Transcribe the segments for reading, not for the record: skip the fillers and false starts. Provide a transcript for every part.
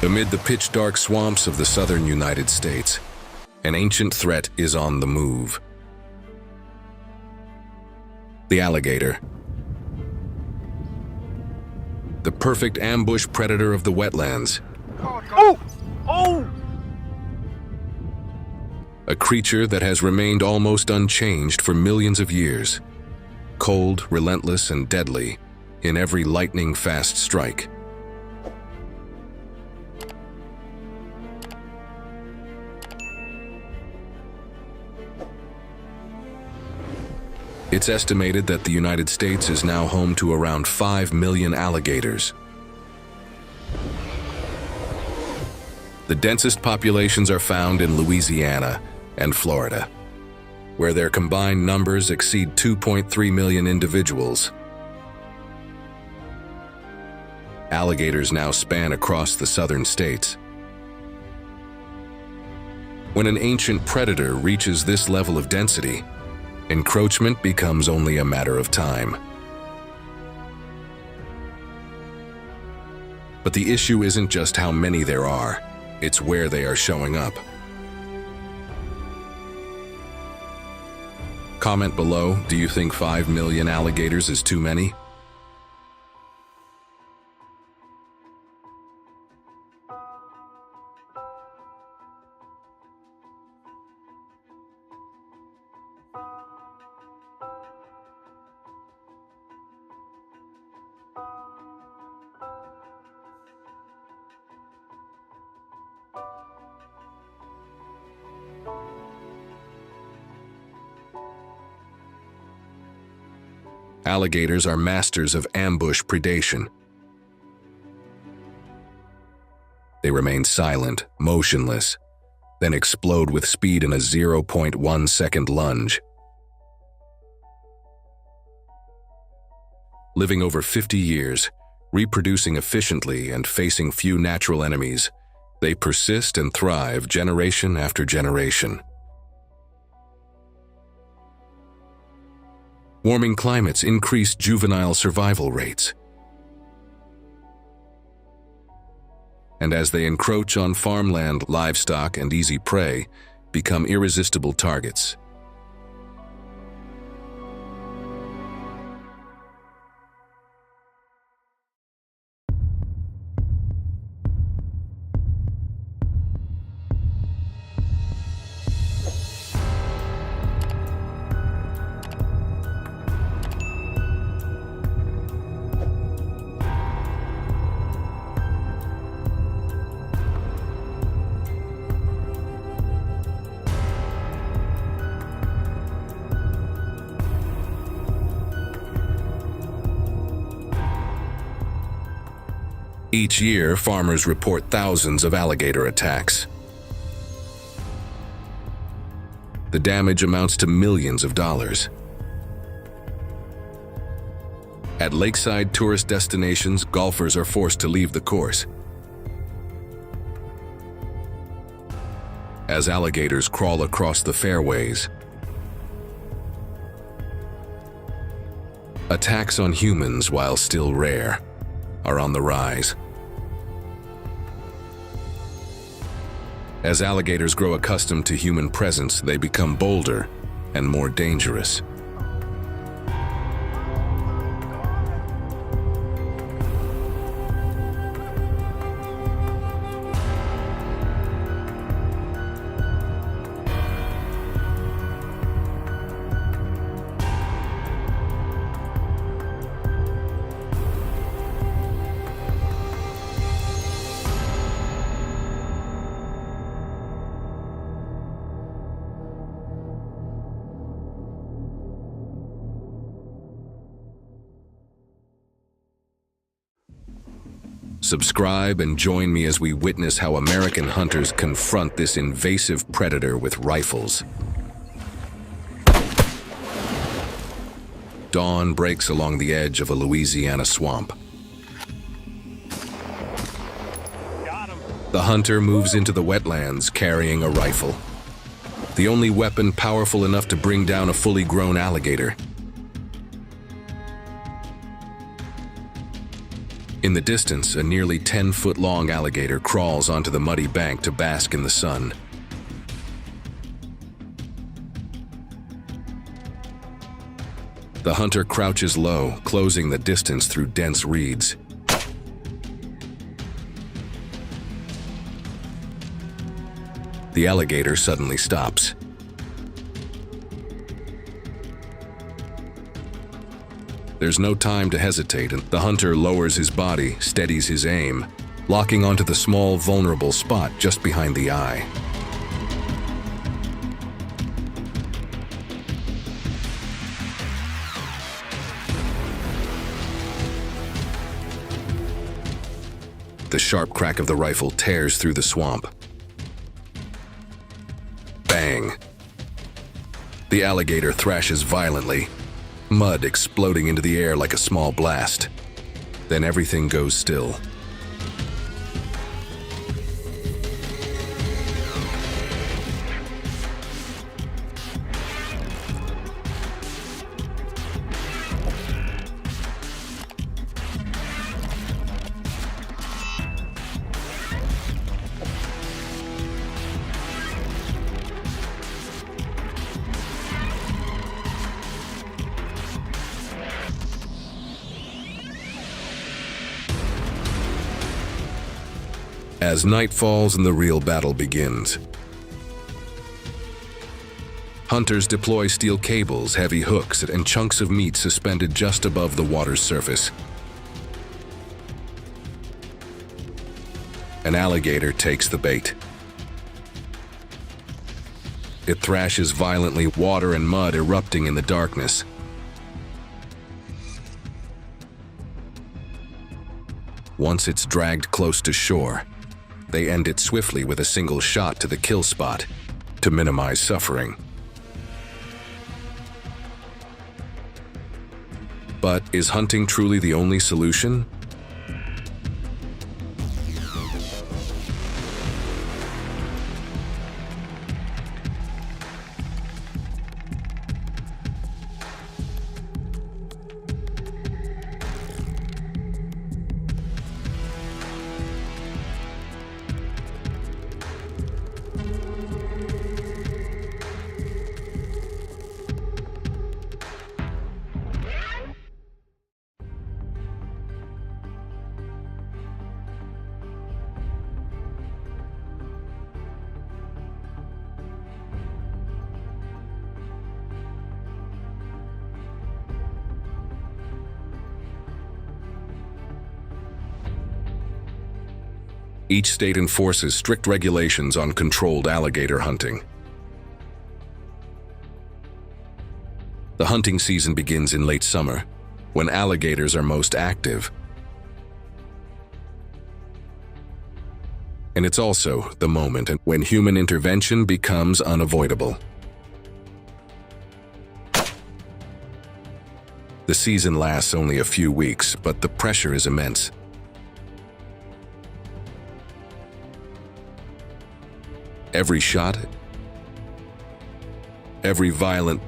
Amid the pitch-dark swamps of the southern United States, an ancient threat is on the move. The alligator. The perfect ambush predator of the wetlands. Oh! Oh! A creature that has remained almost unchanged for millions of years. Cold, relentless, and deadly in every lightning-fast strike. It's estimated that the United States is now home to around 5 million alligators. The densest populations are found in Louisiana and Florida, where their combined numbers exceed 2.3 million individuals. Alligators now span across the southern states. When an ancient predator reaches this level of density, encroachment becomes only a matter of time. But the issue isn't just how many there are, it's where they are showing up. Comment below, do you think 5 million alligators is too many? Alligators are masters of ambush predation. They remain silent, motionless, then explode with speed in a 0.1 second lunge. Living over 50 years, reproducing efficiently and facing few natural enemies, they persist and thrive generation after generation. Warming climates increase juvenile survival rates. And as they encroach on farmland, livestock, and easy prey, become irresistible targets. Each year, farmers report thousands of alligator attacks. The damage amounts to millions of dollars. At lakeside tourist destinations, golfers are forced to leave the course. As alligators crawl across the fairways, attacks on humans, while still rare, are on the rise. As alligators grow accustomed to human presence, they become bolder and more dangerous. Subscribe and join me as we witness how American hunters confront this invasive predator with rifles. Dawn breaks along the edge of a Louisiana swamp. The hunter moves into the wetlands carrying a rifle, the only weapon powerful enough to bring down a fully grown alligator. In the distance, a nearly 10-foot-long alligator crawls onto the muddy bank to bask in the sun. The hunter crouches low, closing the distance through dense reeds. The alligator suddenly stops. There's no time to hesitate, and the hunter lowers his body, steadies his aim, locking onto the small, vulnerable spot just behind the eye. The sharp crack of the rifle tears through the swamp. Bang! The alligator thrashes violently, mud exploding into the air like a small blast. Then everything goes still. As night falls and the real battle begins. Hunters deploy steel cables, heavy hooks, and chunks of meat suspended just above the water's surface. An alligator takes the bait. It thrashes violently, water and mud erupting in the darkness. Once it's dragged close to shore, they end it swiftly with a single shot to the kill spot to minimize suffering. But is hunting truly the only solution? Each state enforces strict regulations on controlled alligator hunting. The hunting season begins in late summer, when alligators are most active. And it's also the moment when human intervention becomes unavoidable. The season lasts only a few weeks, but the pressure is immense. Every shot, every violent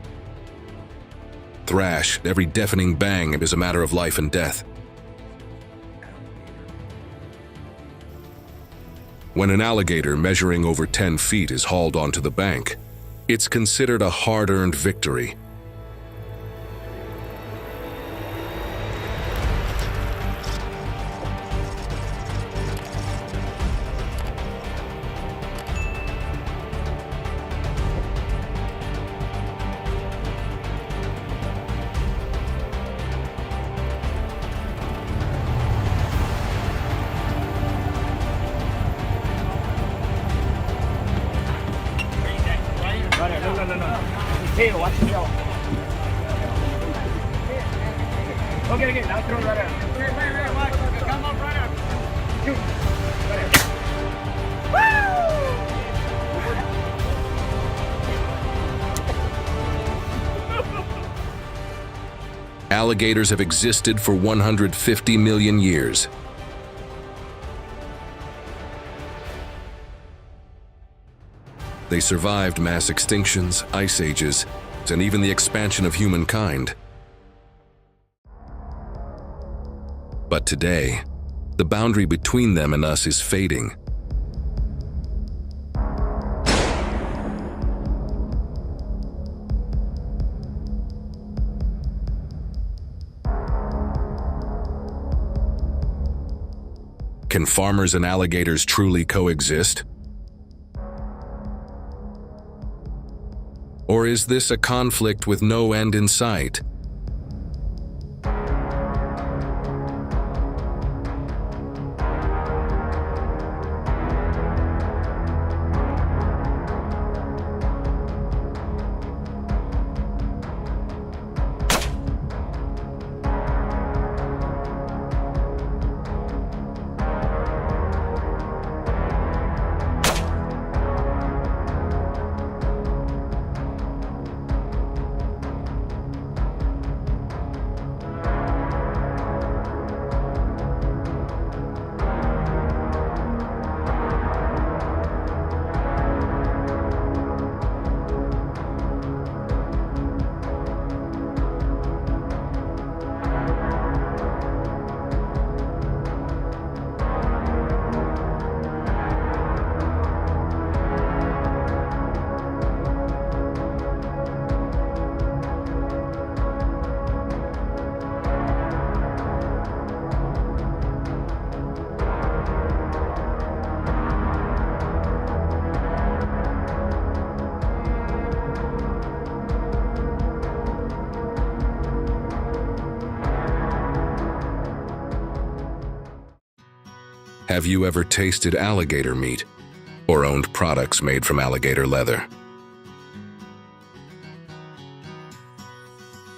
thrash, every deafening bang is a matter of life and death. When an alligator measuring over 10 feet is hauled onto the bank, it's considered a hard-earned victory. Tail, watch the tail. Okay, now throw it right out. Right, watch. Come up right out. Shoot. Woo! Alligators have existed for 150 million years. They survived mass extinctions, ice ages, and even the expansion of humankind. But today, The boundary between them and us is fading. Can farmers and alligators truly coexist? Or is this a conflict with no end in sight? Have you ever tasted alligator meat or owned products made from alligator leather?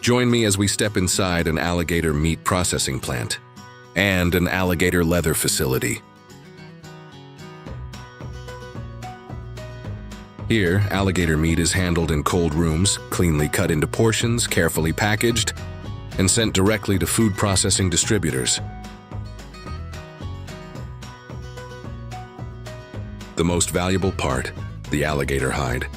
Join me as we step inside an alligator meat processing plant and an alligator leather facility. Here, alligator meat is handled in cold rooms, cleanly cut into portions, carefully packaged, and sent directly to food processing distributors. The most valuable part, the alligator hide,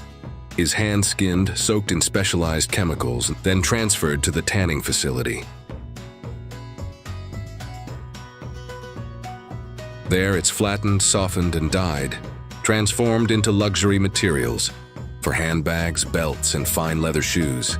is hand-skinned, soaked in specialized chemicals, then transferred to the tanning facility. There, it's flattened, softened, and dyed, transformed into luxury materials for handbags, belts, and fine leather shoes.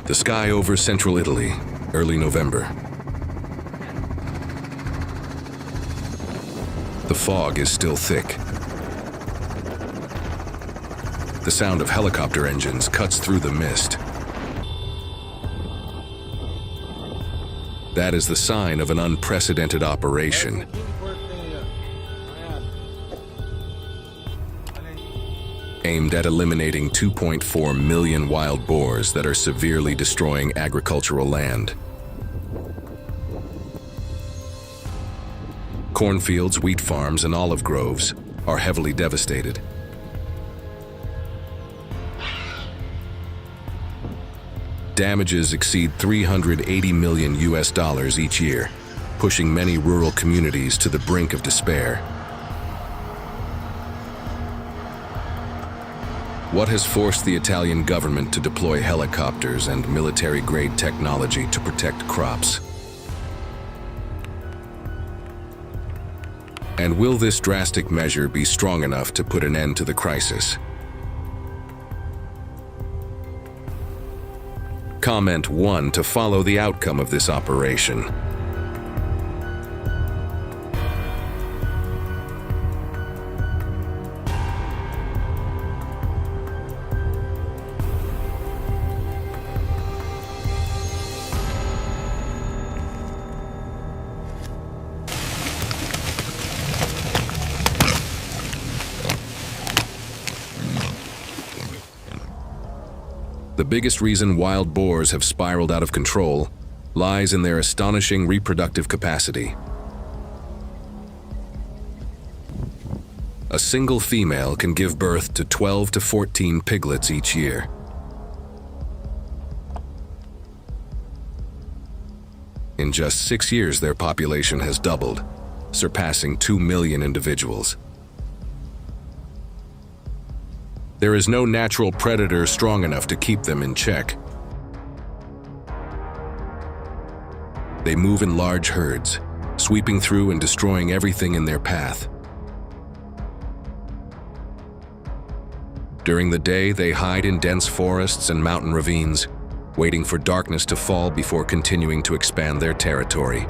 The sky over central Italy, early November. The fog is still thick. The sound of helicopter engines cuts through the mist. That is the sign of an unprecedented operation. Aimed at eliminating 2.4 million wild boars that are severely destroying agricultural land. Cornfields, wheat farms, and olive groves are heavily devastated. Damages exceed $380 million each year, pushing many rural communities to the brink of despair. What has forced the Italian government to deploy helicopters and military-grade technology to protect crops? And will this drastic measure be strong enough to put an end to the crisis? Comment 1 to follow the outcome of this operation. The biggest reason wild boars have spiraled out of control lies in their astonishing reproductive capacity. A single female can give birth to 12 to 14 piglets each year. In just 6 years, their population has doubled, surpassing 2 million individuals. There is no natural predator strong enough to keep them in check. They move in large herds, sweeping through and destroying everything in their path. During the day, they hide in dense forests and mountain ravines, waiting for darkness to fall before continuing to expand their territory.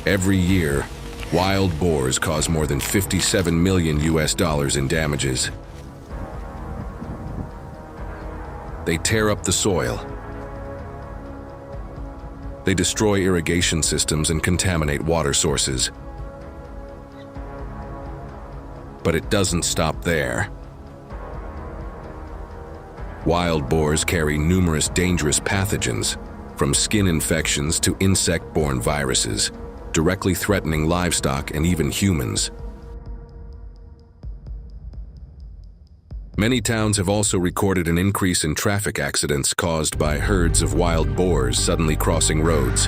Every year, wild boars cause more than $57 million in damages. They tear up the soil. They destroy irrigation systems and contaminate water sources. But it doesn't stop there. Wild boars carry numerous dangerous pathogens, from skin infections to insect-borne viruses, directly threatening livestock and even humans. Many towns have also recorded an increase in traffic accidents caused by herds of wild boars suddenly crossing roads.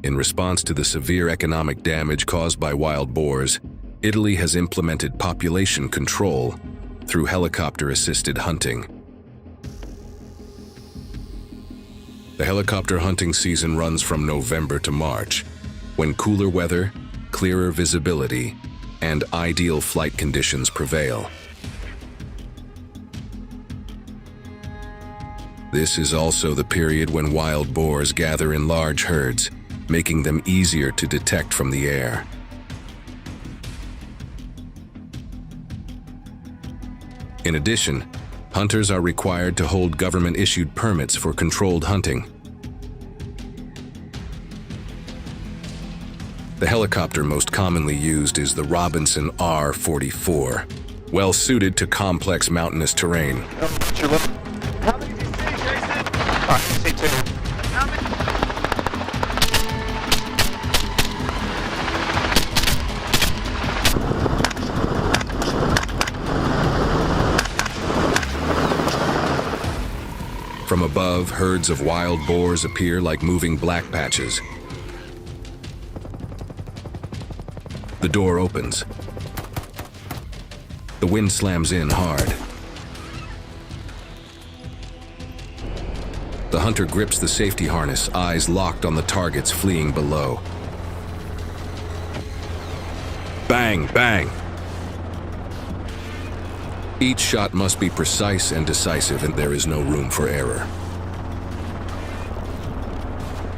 In response to the severe economic damage caused by wild boars, Italy has implemented population control through helicopter-assisted hunting. The helicopter hunting season runs from November to March, when cooler weather, clearer visibility, and ideal flight conditions prevail. This is also the period when wild boars gather in large herds, making them easier to detect from the air. In addition, hunters are required to hold government-issued permits for controlled hunting. The helicopter most commonly used is the Robinson R-44, well suited to complex mountainous terrain. How many do you see, Jason? I see two. How many? From above, herds of wild boars appear like moving black patches. The door opens. The wind slams in hard. The hunter grips the safety harness, eyes locked on the targets fleeing below. Bang, bang! Each shot must be precise and decisive, and there is no room for error.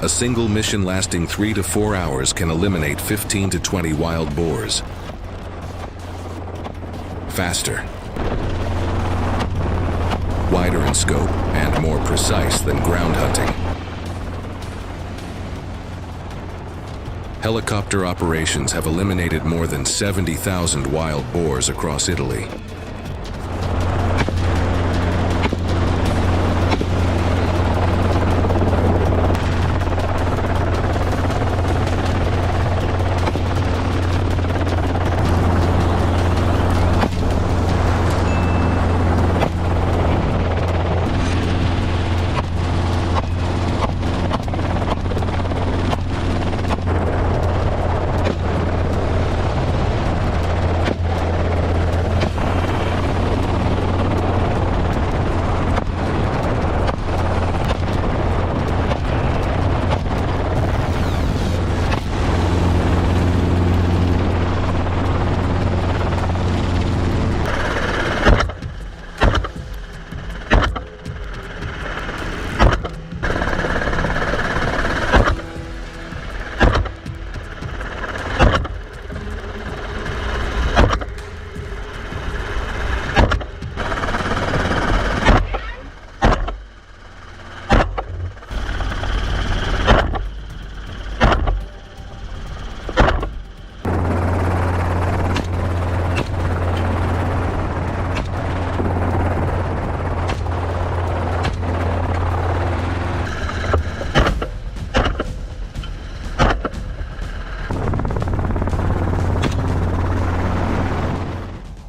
A single mission lasting 3 to 4 hours can eliminate 15 to 20 wild boars. Faster, wider in scope, and more precise than ground hunting. Helicopter operations have eliminated more than 70,000 wild boars across Italy.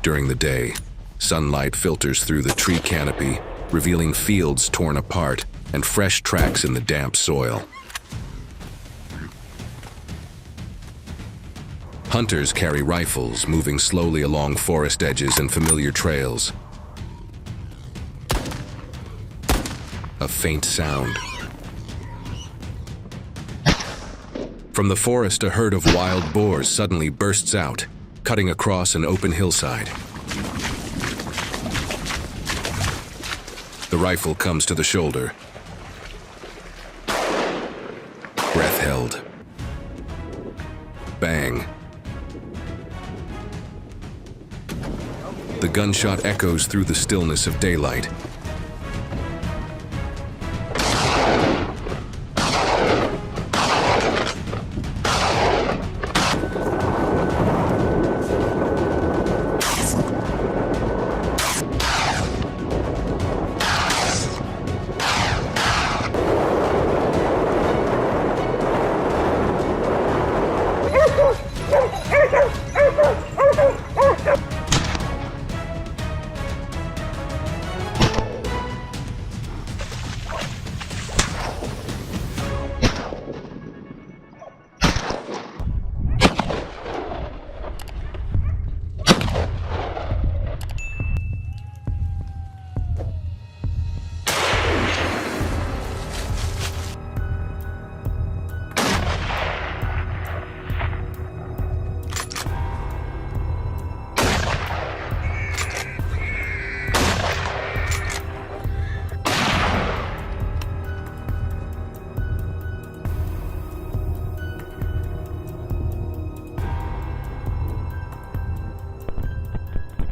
During the day, sunlight filters through the tree canopy, revealing fields torn apart and fresh tracks in the damp soil. Hunters carry rifles, moving slowly along forest edges and familiar trails. A faint sound. From the forest, a herd of wild boars suddenly bursts out, cutting across an open hillside. The rifle comes to the shoulder. Breath held. Bang. The gunshot echoes through the stillness of daylight.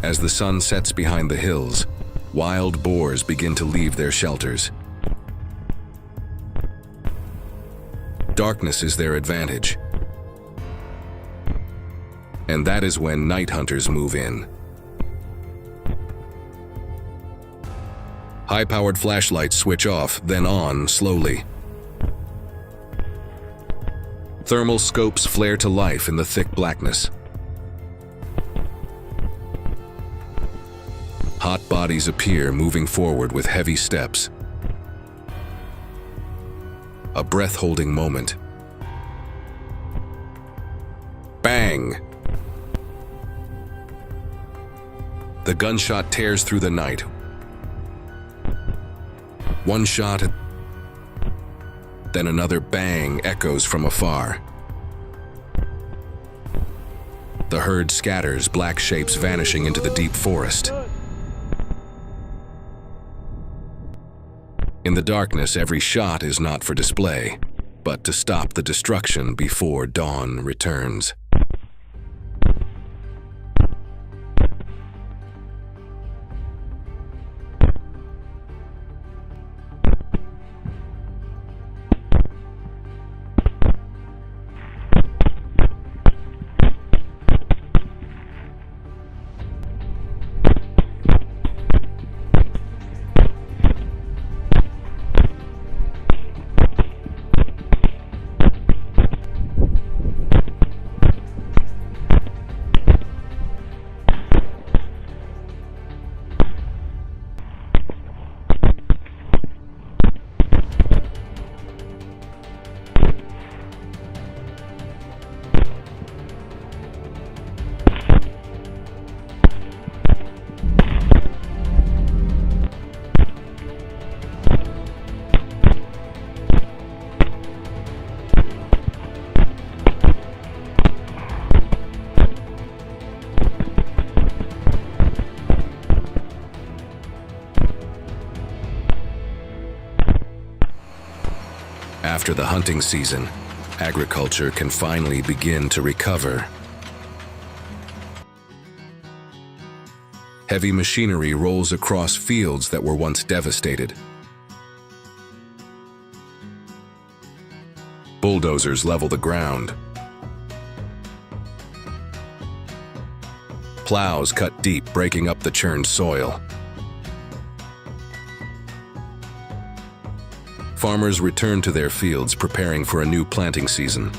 As the sun sets behind the hills, wild boars begin to leave their shelters. Darkness is their advantage, and that is when night hunters move in. High-powered flashlights switch off, then on slowly. Thermal scopes flare to life in the thick blackness. Hot bodies appear, moving forward with heavy steps. A breath-holding moment. Bang! The gunshot tears through the night. One shot, then another bang echoes from afar. The herd scatters, black shapes vanishing into the deep forest. In the darkness, every shot is not for display, but to stop the destruction before dawn returns. After the hunting season, agriculture can finally begin to recover. Heavy machinery rolls across fields that were once devastated. Bulldozers level the ground. Plows cut deep, breaking up the churned soil. Farmers return to their fields, preparing for a new planting season.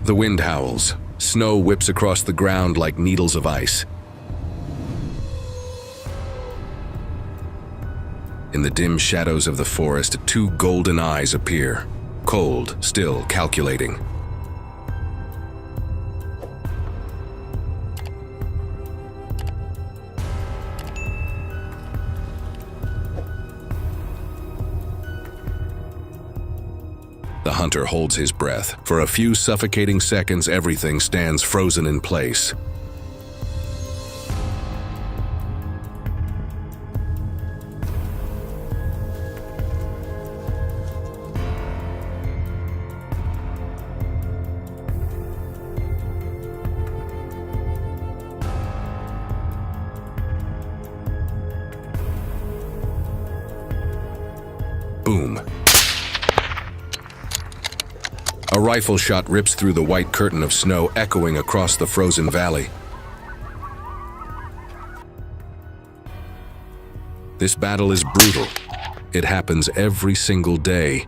The wind howls, Snow whips across the ground like needles of ice. In the dim shadows of the forest, two golden eyes appear, cold, still calculating. The hunter holds his breath. For a few suffocating seconds, everything stands frozen in place. Boom. A rifle shot rips through the white curtain of snow, echoing across the frozen valley. This battle is brutal. It happens every single day.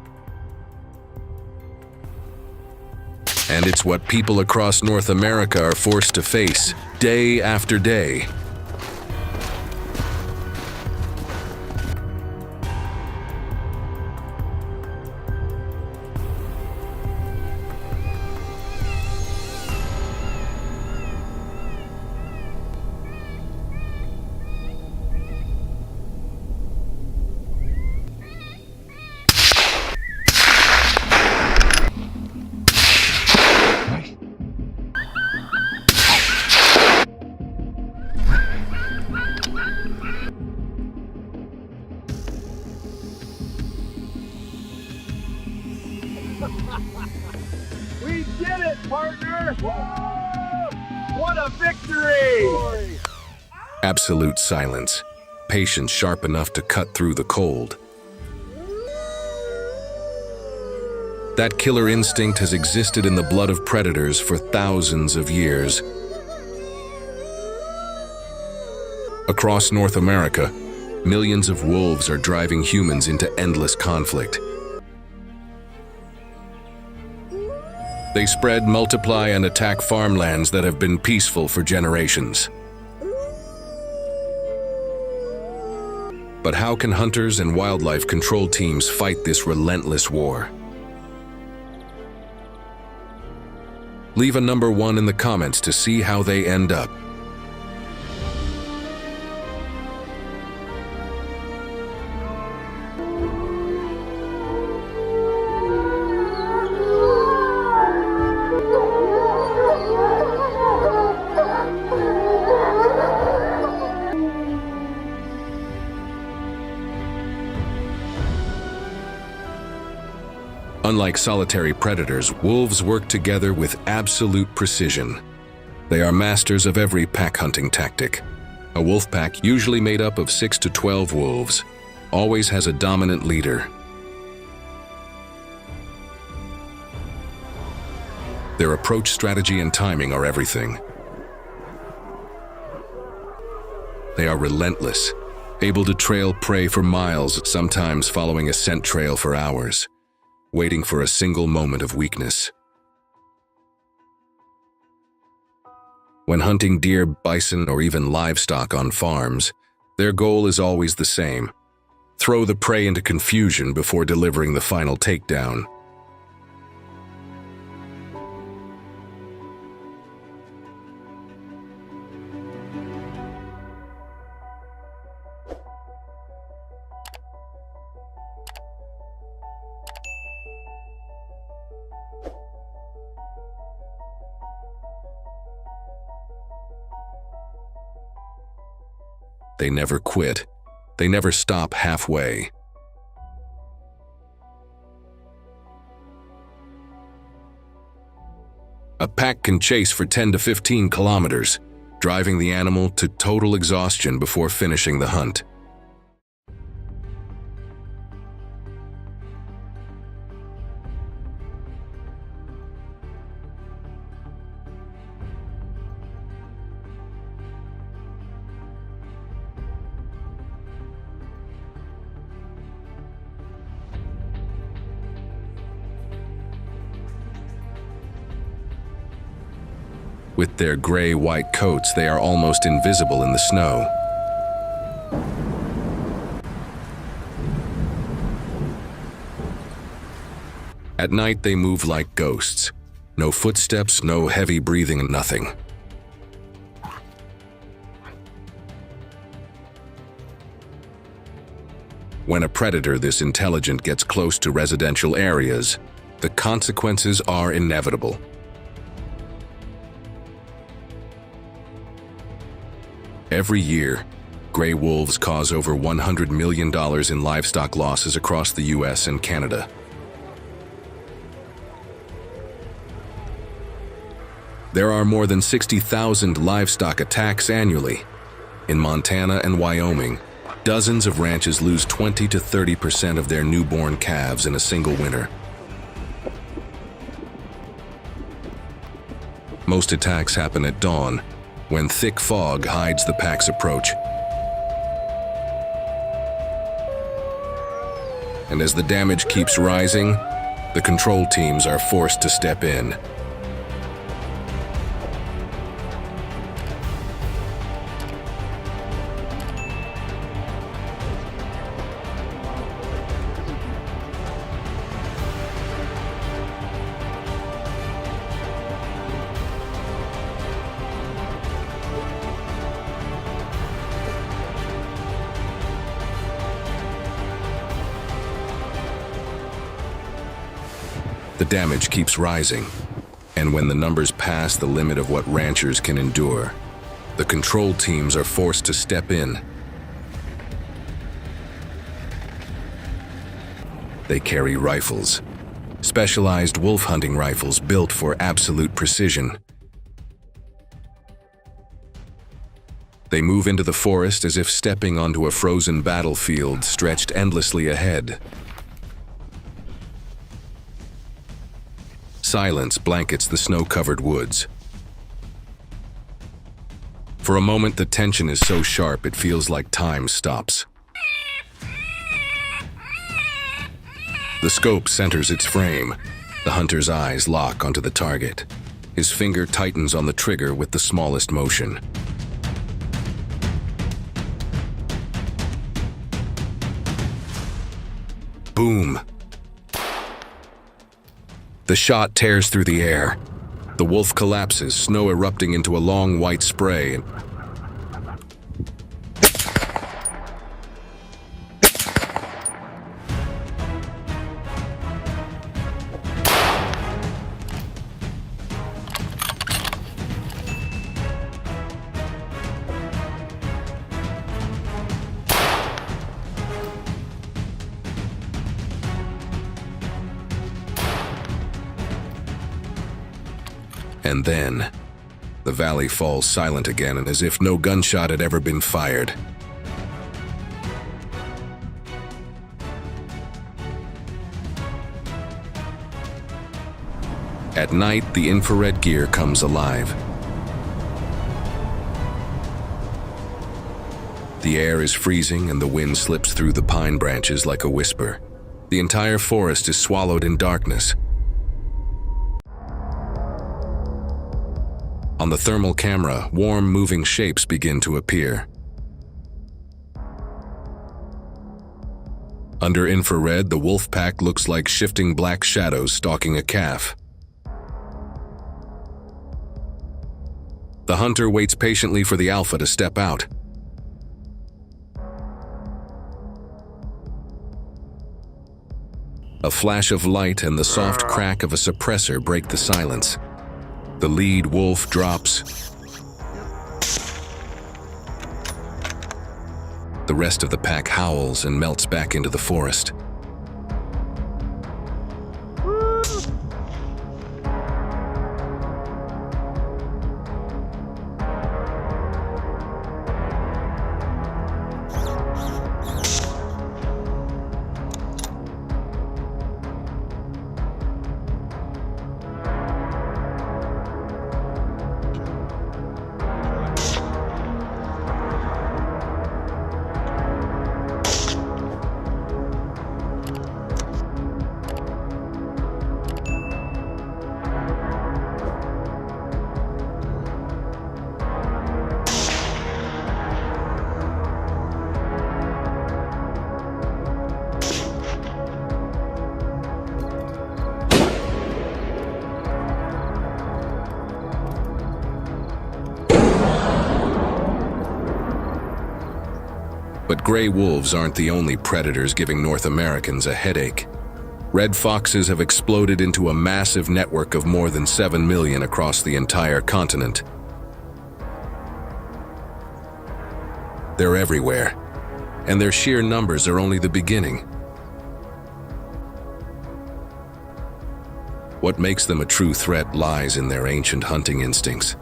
And it's what people across North America are forced to face, day after day. We did it, partner! Whoa! What a victory! Absolute silence. Patience sharp enough to cut through the cold. That killer instinct has existed in the blood of predators for thousands of years. Across North America, millions of wolves are driving humans into endless conflict. They spread, multiply, and attack farmlands that have been peaceful for generations. But how can hunters and wildlife control teams fight this relentless war? Leave a number 1 in the comments to see how they end up. Unlike solitary predators, wolves work together with absolute precision. They are masters of every pack hunting tactic. A wolf pack, usually made up of 6 to 12 wolves, always has a dominant leader. Their approach, strategy, and timing are everything. They are relentless, able to trail prey for miles, sometimes following a scent trail for hours, waiting for a single moment of weakness. When hunting deer, bison, or even livestock on farms, their goal is always the same: throw the prey into confusion before delivering the final takedown. They never quit. They never stop halfway. A pack can chase for 10 to 15 kilometers, driving the animal to total exhaustion before finishing the hunt. With their gray-white coats, they are almost invisible in the snow. At night, they move like ghosts. No footsteps, no heavy breathing, nothing. When a predator this intelligent gets close to residential areas, the consequences are inevitable. Every year, gray wolves cause over $100 million in livestock losses across the US and Canada. There are more than 60,000 livestock attacks annually. In Montana and Wyoming, dozens of ranches lose 20 to 30% of their newborn calves in a single winter. Most attacks happen at dawn, when thick fog hides the pack's approach. And as the damage keeps rising, the control teams are forced to step in. The damage keeps rising, and when the numbers pass the limit of what ranchers can endure, the control teams are forced to step in. They carry rifles, specialized wolf hunting rifles built for absolute precision. They move into the forest as if stepping onto a frozen battlefield stretched endlessly ahead. Silence blankets the snow-covered woods. For a moment, the tension is so sharp it feels like time stops. The scope centers its frame. The hunter's eyes lock onto the target. His finger tightens on the trigger with the smallest motion. Boom! The shot tears through the air. The wolf collapses, snow erupting into a long white spray. And then, the valley falls silent again, and as if no gunshot had ever been fired. At night, the infrared gear comes alive. The air is freezing and the wind slips through the pine branches like a whisper. The entire forest is swallowed in darkness. On the thermal camera, warm, moving shapes begin to appear. Under infrared, the wolf pack looks like shifting black shadows stalking a calf. The hunter waits patiently for the alpha to step out. A flash of light and the soft crack of a suppressor break the silence. The lead wolf drops. The rest of the pack howls and melts back into the forest. But gray wolves aren't the only predators giving North Americans a headache. Red foxes have exploded into a massive network of more than 7 million across the entire continent. They're everywhere, and their sheer numbers are only the beginning. What makes them a true threat lies in their ancient hunting instincts.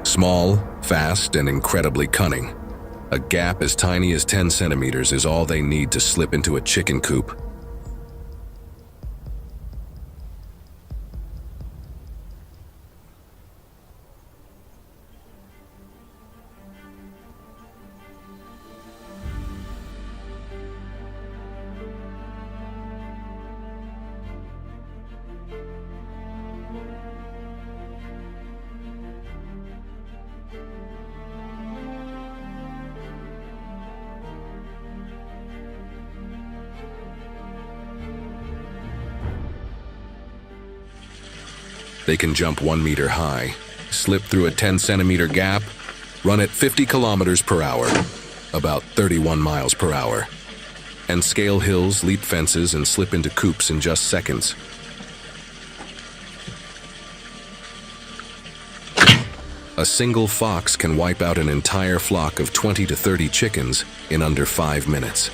Small, fast, and incredibly cunning. A gap as tiny as 10 centimeters is all they need to slip into a chicken coop. They can jump 1 meter high, slip through a 10-centimeter gap, run at 50 kilometers per hour, about 31 miles per hour, and scale hills, leap fences, and slip into coops in just seconds. A single fox can wipe out an entire flock of 20 to 30 chickens in under 5 minutes.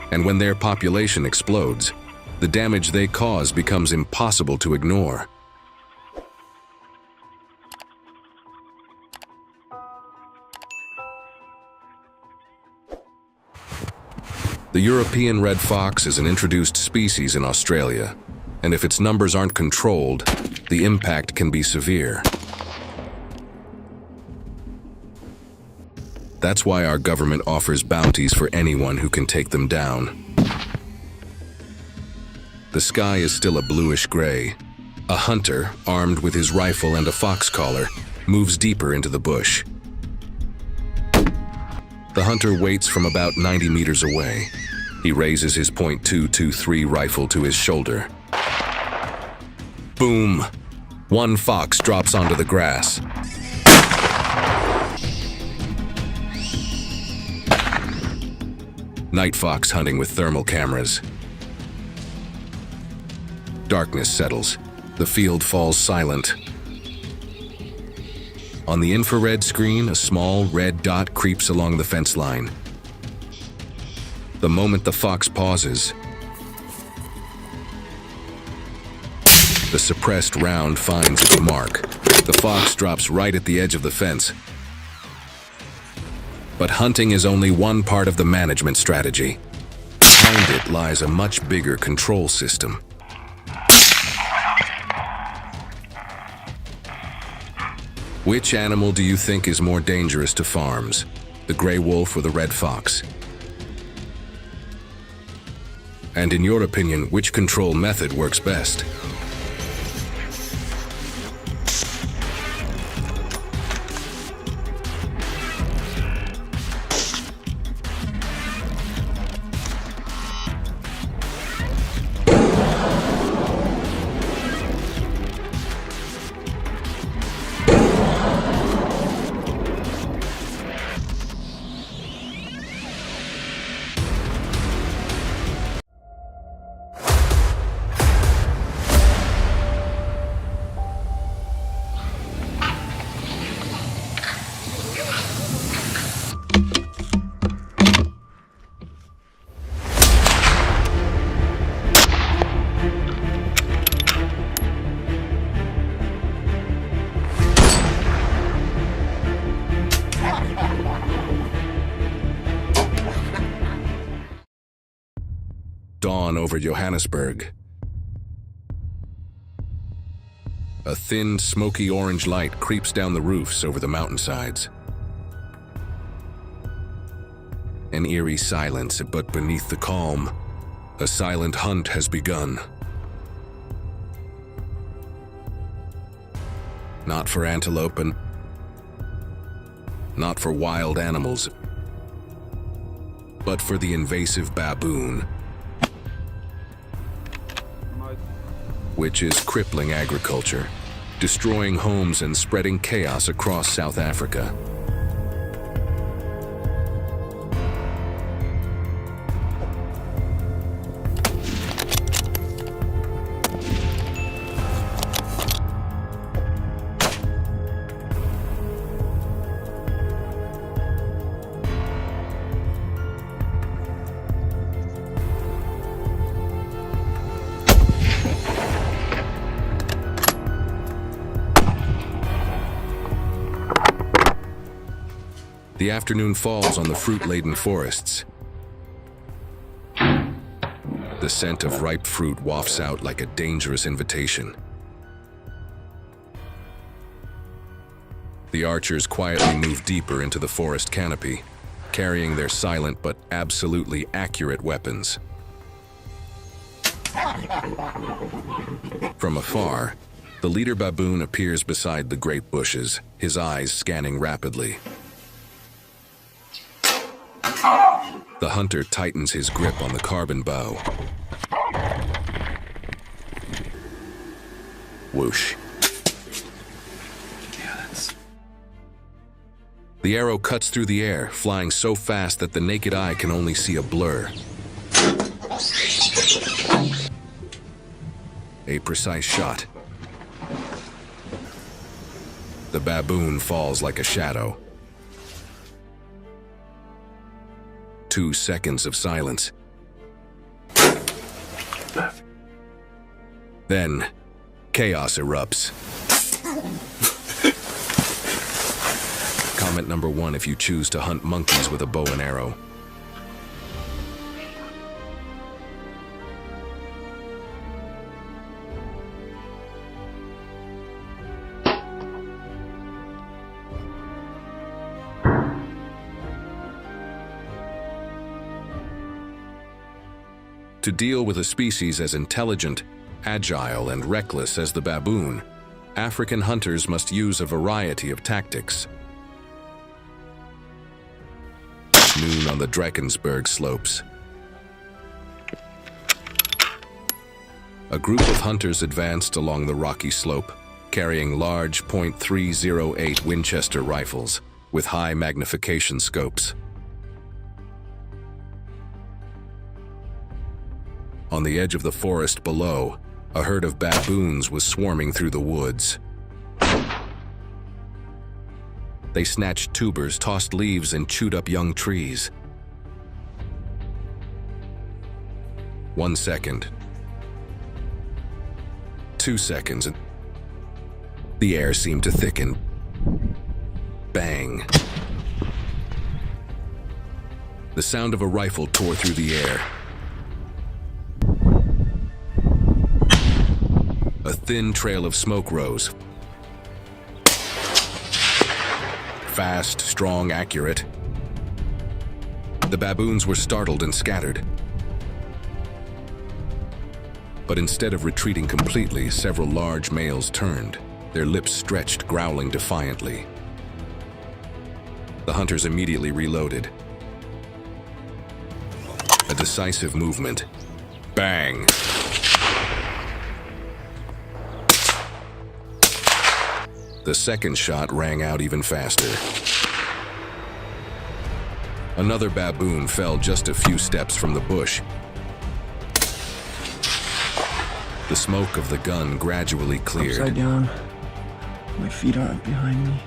And when their population explodes, the damage they cause becomes impossible to ignore. The European red fox is an introduced species in Australia, and if its numbers aren't controlled, the impact can be severe. That's why our government offers bounties for anyone who can take them down. The sky is still a bluish gray. A hunter, armed with his rifle and a fox collar, moves deeper into the bush. The hunter waits from about 90 meters away. He raises his .223 rifle to his shoulder. Boom! One fox drops onto the grass. Night fox hunting with thermal cameras. Darkness settles. The field falls silent. On the infrared screen, a small red dot creeps along the fence line. The moment the fox pauses, the suppressed round finds its mark. The fox drops right at the edge of the fence. But hunting is only one part of the management strategy. Behind it lies a much bigger control system. Which animal do you think is more dangerous to farms? The gray wolf or the red fox? And in your opinion, which control method works best? Dawn over Johannesburg. A thin, smoky orange light creeps down the roofs over the mountainsides. An eerie silence, but beneath the calm, a silent hunt has begun. Not for antelope and not for wild animals, but for the invasive baboon, which is crippling agriculture, destroying homes and spreading chaos across South Africa. The afternoon falls on the fruit-laden forests. The scent of ripe fruit wafts out like a dangerous invitation. The archers quietly move deeper into the forest canopy, carrying their silent but absolutely accurate weapons. From afar, the leader baboon appears beside the great bushes, his eyes scanning rapidly. The hunter tightens his grip on the carbon bow. Whoosh. The arrow cuts through the air, flying so fast that the naked eye can only see a blur. A precise shot. The baboon falls like a shadow. 2 seconds of silence. Then, chaos erupts. Comment number 1 if you choose to hunt monkeys with a bow and arrow. To deal with a species as intelligent, agile, and reckless as the baboon, African hunters must use a variety of tactics. Noon on the Drakensberg slopes. A group of hunters advanced along the rocky slope, carrying large .308 Winchester rifles with high magnification scopes. On the edge of the forest below, a herd of baboons was swarming through the woods. They snatched tubers, tossed leaves, and chewed up young trees. 1 second. 2 seconds, and the air seemed to thicken. Bang. The sound of a rifle tore through the air. A thin trail of smoke rose. Fast, strong, accurate. The baboons were startled and scattered. But instead of retreating completely, several large males turned, their lips stretched, growling defiantly. The hunters immediately reloaded. A decisive movement. Bang! The second shot rang out even faster. Another baboon fell just a few steps from the bush. The smoke of the gun gradually cleared. Upside down. My feet aren't behind me.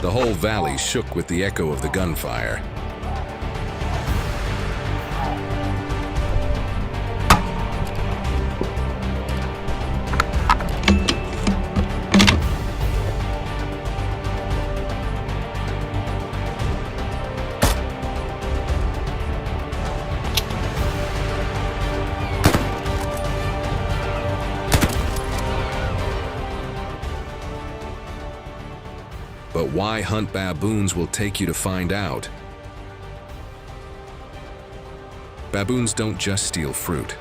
The whole valley shook with the echo of the gunfire. But why hunt baboons will take you to find out. Baboons don't just steal fruit.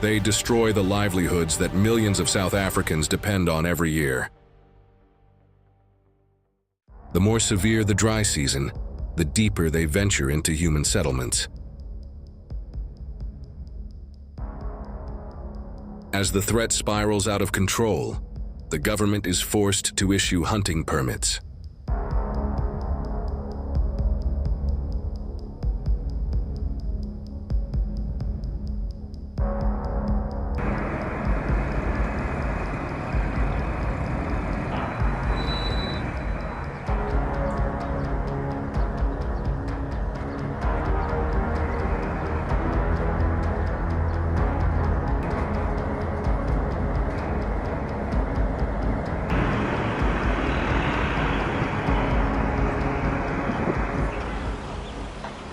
They destroy the livelihoods that millions of South Africans depend on every year. The more severe the dry season, the deeper they venture into human settlements. As the threat spirals out of control, the government is forced to issue hunting permits.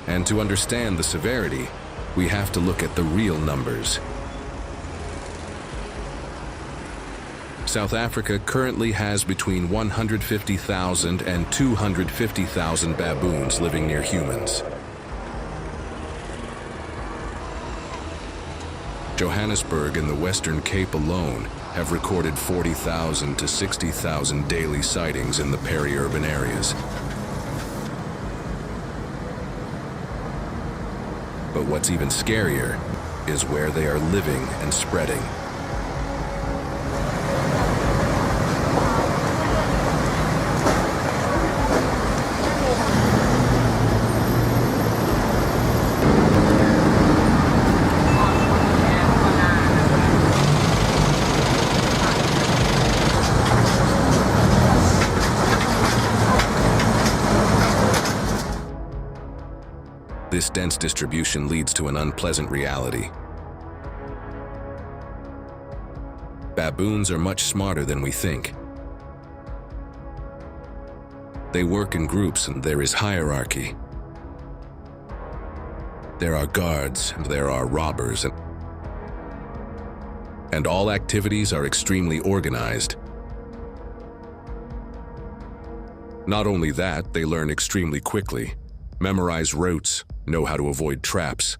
And to understand the severity, we have to look at the real numbers. South Africa currently has between 150,000 and 250,000 baboons living near humans. Johannesburg and the Western Cape alone have recorded 40,000 to 60,000 daily sightings in the peri-urban areas. But what's even scarier is where they are living and spreading. This dense distribution leads to an unpleasant reality. Baboons are much smarter than we think. They work in groups and there is hierarchy. There are guards and there are robbers, and all activities are extremely organized. Not only that, they learn extremely quickly, memorize routes, know how to avoid traps.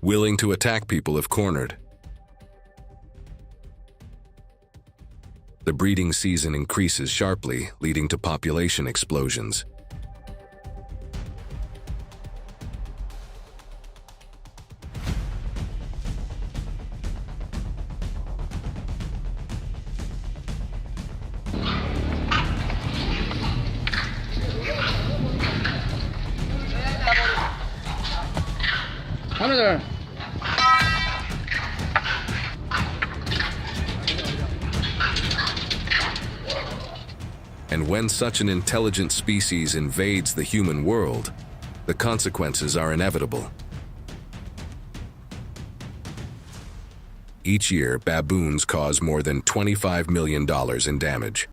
Willing to attack people if cornered. The breeding season increases sharply, leading to population explosions. And when such an intelligent species invades the human world, the consequences are inevitable. Each year, baboons cause more than $25 million in damage.